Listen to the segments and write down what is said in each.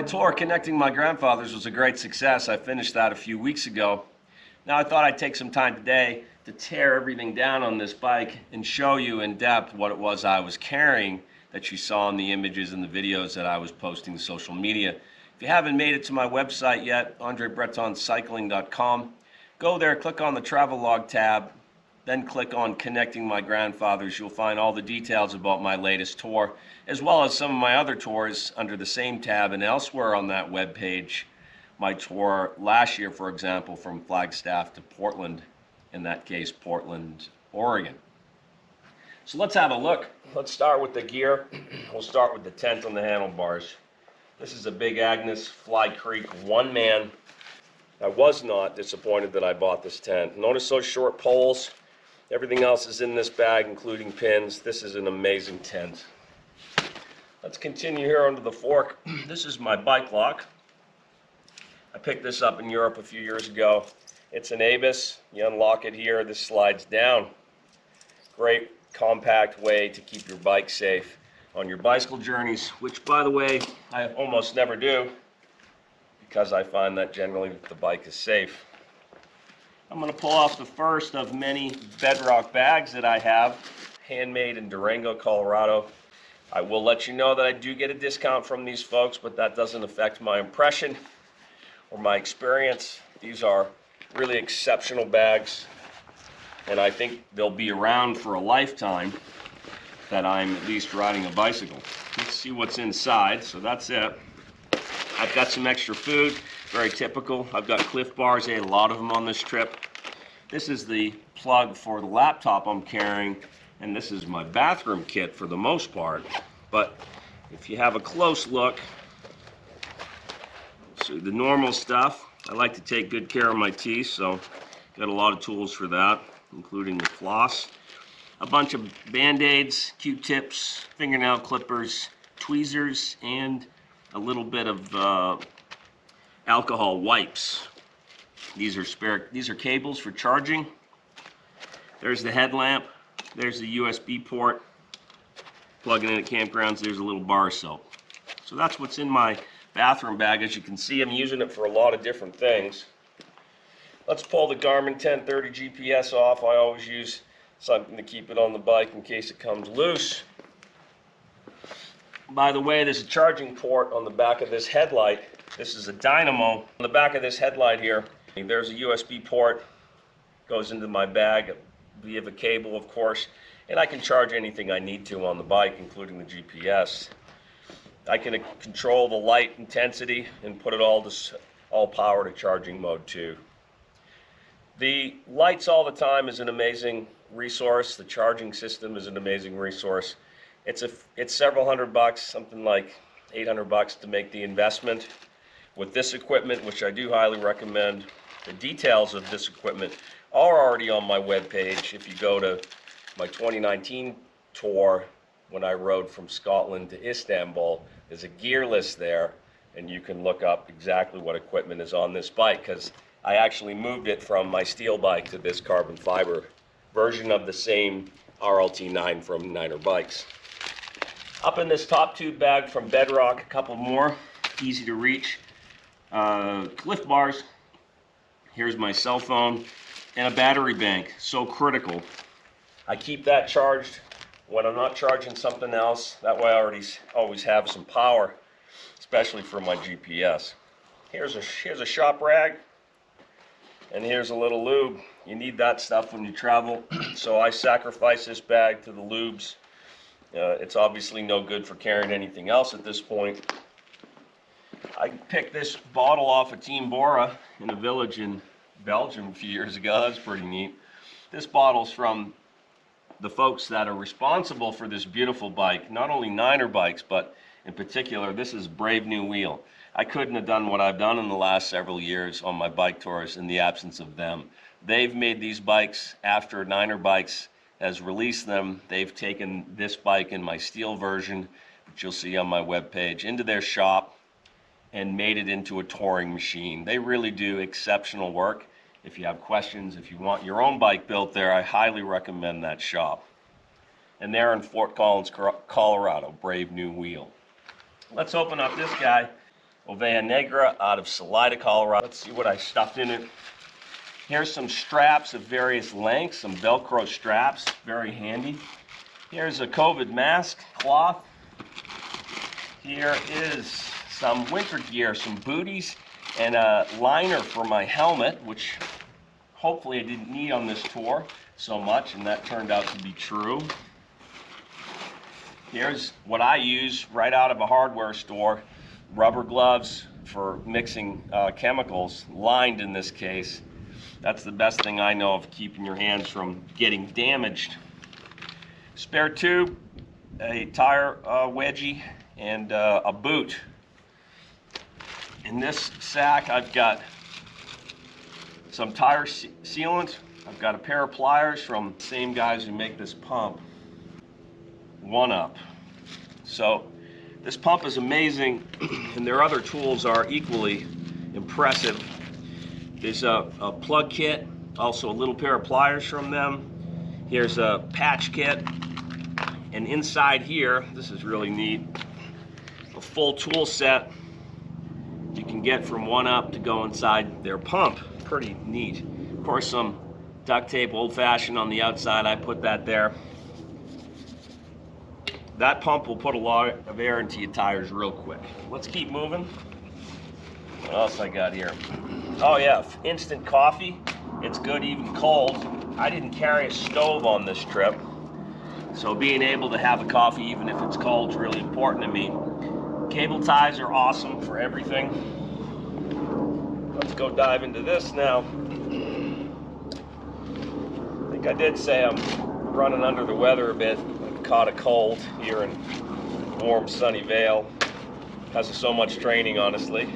my tour, Connecting My Grandfathers, was a great success. I finished that a few weeks ago. Now I thought I'd take some time today to tear everything down on this bike and show you in depth what it was I was carrying that you saw in the images and the videos that I was posting to social media. If you haven't made it to my website yet, andrebretoncycling.com, go there, click on the travel log tab, then click on Connecting My Grandfathers. You'll find all the details about my latest tour, as well as some of my other tours under the same tab and elsewhere on that web page. My tour last year, for example, from Flagstaff to Portland, in that case, Portland, Oregon. So let's have a look. Let's start with the gear. We'll start with the tent on the handlebars. This is a Big Agnes Fly Creek one-man. I was not disappointed that I bought this tent. Notice those short poles. Everything else is in this bag, including pins. This is an amazing tent. Let's continue here onto the fork. This is my bike lock. I picked this up in Europe a few years ago. It's an Avis. You unlock it here, this slides down. Great compact way to keep your bike safe on your bicycle journeys, which, by the way, I almost never do because I find that generally the bike is safe. I'm going to pull off the first of many Bedrock bags that I have, handmade in Durango, Colorado. I will let you know that I do get a discount from these folks, but that doesn't affect my impression or my experience. These are really exceptional bags, and I think they'll be around for a lifetime that I'm at least riding a bicycle. Let's see what's inside. So that's it. I've got some extra food, very typical. I've got Cliff Bars, I ate a lot of them on this trip. This is the plug for the laptop I'm carrying, and this is my bathroom kit for the most part. But if you have a close look, so the normal stuff, I like to take good care of my teeth, so got a lot of tools for that, including the floss, a bunch of Band-Aids, Q-tips, fingernail clippers, tweezers, and a little bit of alcohol wipes. These are cables for charging. There's the headlamp. There's the USB port. Plugging in at campgrounds, there's a little bar of soap. So that's what's in my bathroom bag. As you can see, I'm using it for a lot of different things. Let's pull the Garmin 1030 GPS off. I always use something to keep it on the bike in case it comes loose. By the way, there's a charging port on the back of this headlight. This is a dynamo. On the back of this headlight here, there's a USB port. Goes into my bag via the cable, of course, and I can charge anything I need to on the bike, including the GPS. I can control the light intensity and put it all power to charging mode too. The lights all the time is an amazing resource. The charging system is an amazing resource. It's several $100, something like $800 to make the investment. With this equipment, which I do highly recommend, the details of this equipment are already on my webpage. If you go to my 2019 tour, when I rode from Scotland to Istanbul, there's a gear list there, and you can look up exactly what equipment is on this bike, because I actually moved it from my steel bike to this carbon fiber version of the same RLT9 from Niner Bikes. Up in this top tube bag from Bedrock, a couple more, easy to reach. Cliff Bars, here's my cell phone, and a battery bank, so critical. I keep that charged when I'm not charging something else. That way I always have some power, especially for my GPS. Here's a shop rag, and here's a little lube. You need that stuff when you travel, so I sacrifice this bag to the lubes. It's obviously no good for carrying anything else at this point. I picked this bottle off of Team Bora in a village in Belgium a few years ago. That's pretty neat. This bottle's from the folks that are responsible for this beautiful bike, not only Niner Bikes, but in particular, this is Brave New Wheel. I couldn't have done what I've done in the last several years on my bike tours in the absence of them. They've made these bikes after Niner Bikes has released them. They've taken this bike in my steel version, which you'll see on my webpage, into their shop and made it into a touring machine. They really do exceptional work. If you have questions, if you want your own bike built there, I highly recommend that shop. And they're in Fort Collins, Colorado, Brave New Wheel. Let's open up this guy. Oveja Negra out of Salida, Colorado. Let's see what I stuffed in it. Here's some straps of various lengths, some Velcro straps, very handy. Here's a COVID mask cloth. Here is some winter gear, some booties, and a liner for my helmet, which hopefully I didn't need on this tour so much, and that turned out to be true. Here's what I use right out of a hardware store. Rubber gloves for mixing chemicals, lined in this case. That's the best thing I know of keeping your hands from getting damaged. Spare tube, a tire wedgie, and a boot. In this sack I've got some tire sealant. I've got a pair of pliers from the same guys who make this pump. One Up. So this pump is amazing, and their other tools are equally impressive. There's a plug kit, also a little pair of pliers from them. Here's a patch kit, and inside here, this is really neat, a full tool set you can get from One Up to go inside their pump. Pretty neat. Of course, some duct tape, old-fashioned on the outside. I put that there. That pump will put a lot of air into your tires real quick. Let's keep moving. What else I got here? Oh yeah, instant coffee. It's good even cold. I didn't carry a stove on this trip, so being able to have a coffee even if it's cold is really important to me. Cable ties are awesome for everything. Let's go dive into this now. I think I did say I'm running under the weather a bit. I've caught a cold here in warm, sunny Vail. Because of so much training, honestly.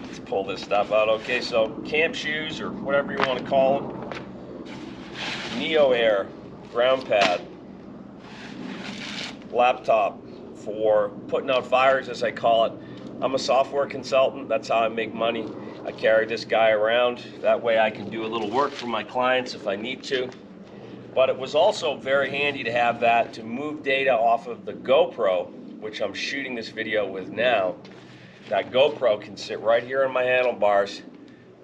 Let's pull this stuff out. Okay, so camp shoes, or whatever you want to call them. Neo Air ground pad. Laptop for putting out fires, as I call it. I'm a software consultant. That's how I make money. I carry this guy around. That way I can do a little work for my clients if I need to. But it was also very handy to have that to move data off of the GoPro, which I'm shooting this video with now. That GoPro can sit right here on my handlebars.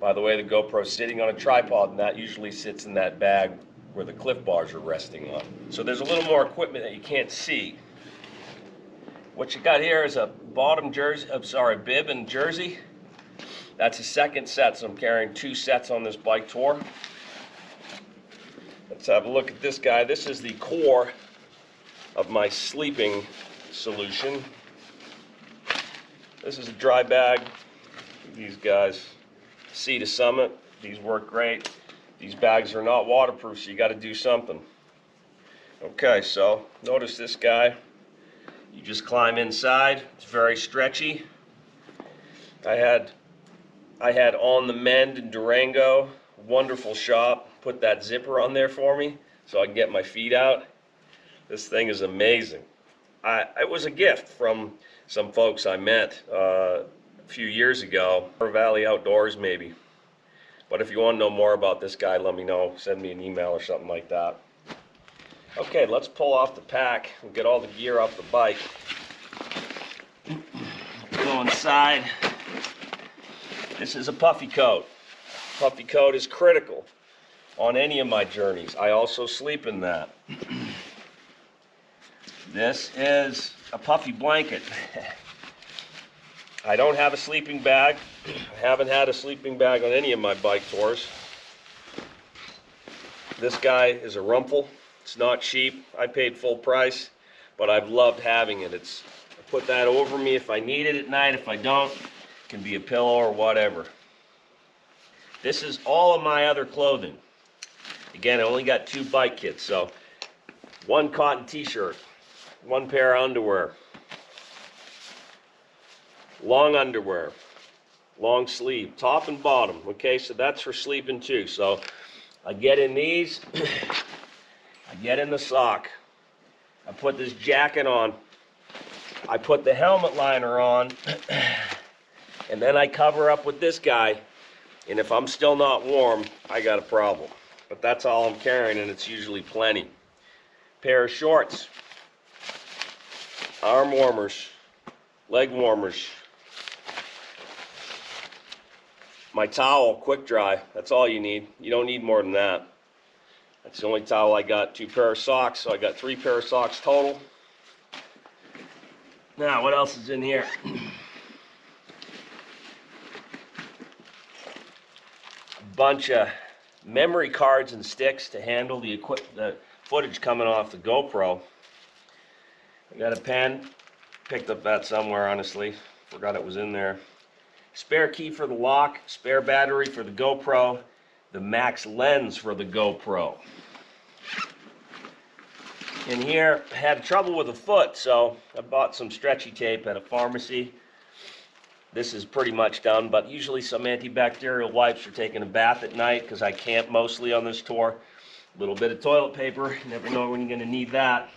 By the way, the GoPro's sitting on a tripod, and that usually sits in that bag where the cliff bars are resting on. So there's a little more equipment that you can't see. What you got here is a bib and jersey. That's a second set, so I'm carrying 2 sets on this bike tour. Let's have a look at this guy. This is the core of my sleeping solution. This is a dry bag. These guys, Sea to Summit. These work great. These bags are not waterproof, so you got to do something. Okay, so notice this guy. You just climb inside. It's very stretchy. I had On the Mend in Durango. Wonderful shop. Put that zipper on there for me so I can get my feet out. This thing is amazing. It was a gift from some folks I met a few years ago. Valley Outdoors maybe. But if you want to know more about this guy, let me know. Send me an email or something like that. Okay, let's pull off the pack and get all the gear off the bike. Go inside. This is a puffy coat. Puffy coat is critical on any of my journeys. I also sleep in that. This is a puffy blanket. I don't have a sleeping bag. I haven't had a sleeping bag on any of my bike tours. This guy is a Rumpel. It's not cheap. I paid full price, but I've loved having it. I put that over me if I need it at night. If I don't, it can be a pillow or whatever. This is all of my other clothing. Again, I only got 2 bike kits, so 1 cotton t-shirt, 1 pair of underwear, long underwear, long sleeve, top and bottom. Okay, so that's for sleeping too. So I get in these, I get in the sock, I put this jacket on, I put the helmet liner on, and then I cover up with this guy. And if I'm still not warm, I got a problem. But that's all I'm carrying, and it's usually plenty. Pair of shorts, arm warmers, leg warmers, my towel, quick dry. That's all you need. You don't need more than that. That's the only towel I got. 2 pair of socks, so I got 3 pair of socks total. Now, what else is in here? A bunch of memory cards and sticks to handle the footage coming off the GoPro. I got a pen, picked up that somewhere, honestly. Forgot it was in there. Spare key for the lock, spare battery for the GoPro, the max lens for the GoPro. In here, I had trouble with a foot, so I bought some stretchy tape at a pharmacy. This is pretty much done, but usually some antibacterial wipes for taking a bath at night, because I camp mostly on this tour. A little bit of toilet paper, you never know when you're going to need that.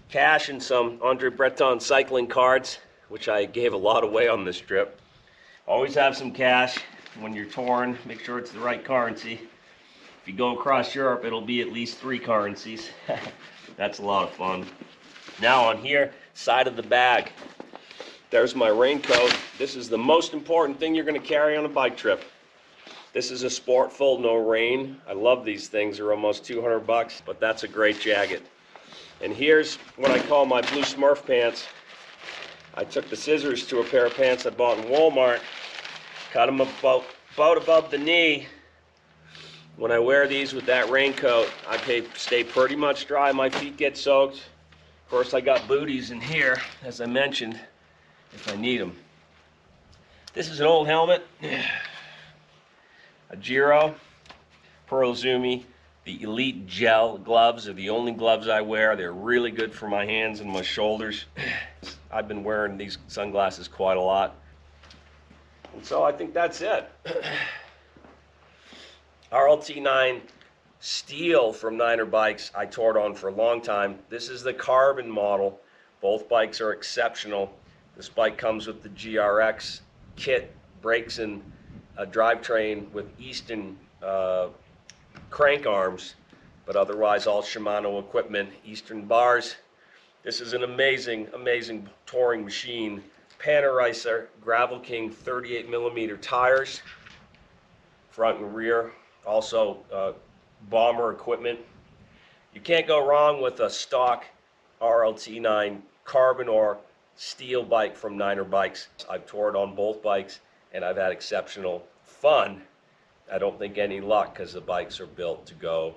Cash and some Andre Breton cycling cards, which I gave a lot away on this trip. Always have some cash when you're touring. Make sure it's the right currency. If you go across Europe, it'll be at least 3 currencies. That's a lot of fun. Now on here, side of the bag, there's my raincoat. This is the most important thing you're going to carry on a bike trip. This is a Sport Full No Rain. I love these things. They're almost 200 bucks, but that's a great jacket. And here's what I call my blue Smurf pants. I took the scissors to a pair of pants I bought in Walmart, cut them about above the knee. When I wear these with that raincoat, I stay pretty much dry. My feet get soaked. Of course, I got booties in here, as I mentioned, if I need them. This is an old helmet, a Giro, Pearl Zumi. The Elite Gel gloves are the only gloves I wear. They're really good for my hands and my shoulders. I've been wearing these sunglasses quite a lot. And so I think that's it. RLT9 steel from Niner Bikes I toured on for a long time. This is the carbon model. Both bikes are exceptional. This bike comes with the GRX kit, brakes and a drivetrain with Easton crank arms, but otherwise all Shimano equipment, Eastern bars. This is an amazing, amazing touring machine. Panaracer Gravel King 38mm tires, front and rear. Also bomber equipment. You can't go wrong with a stock RLT9 carbon or steel bike from Niner Bikes. I've toured on both bikes and I've had exceptional fun. I don't think any luck, because the bikes are built to go,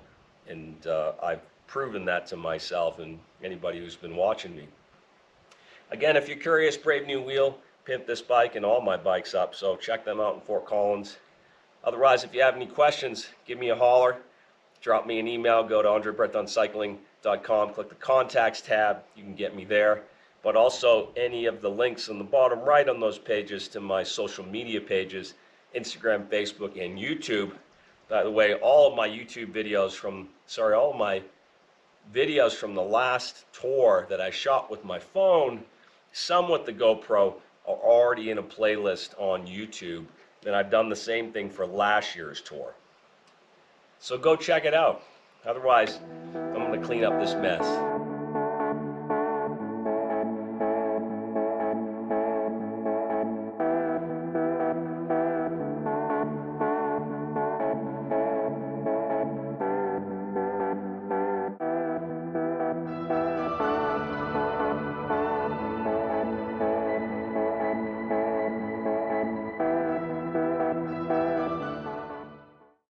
and I've proven that to myself and anybody who's been watching me. Again, if you're curious, Brave New Wheel pimped this bike and all my bikes up, so check them out in Fort Collins. Otherwise, if you have any questions, give me a holler, drop me an email, go to andrebretoncycling.com, click the contacts tab, you can get me there. But also any of the links on the bottom right on those pages to my social media pages, Instagram, Facebook, and YouTube. By the way, all of my videos from the last tour that I shot with my phone, some with the GoPro, are already in a playlist on YouTube. And I've done the same thing for last year's tour. So go check it out. Otherwise, I'm going to clean up this mess.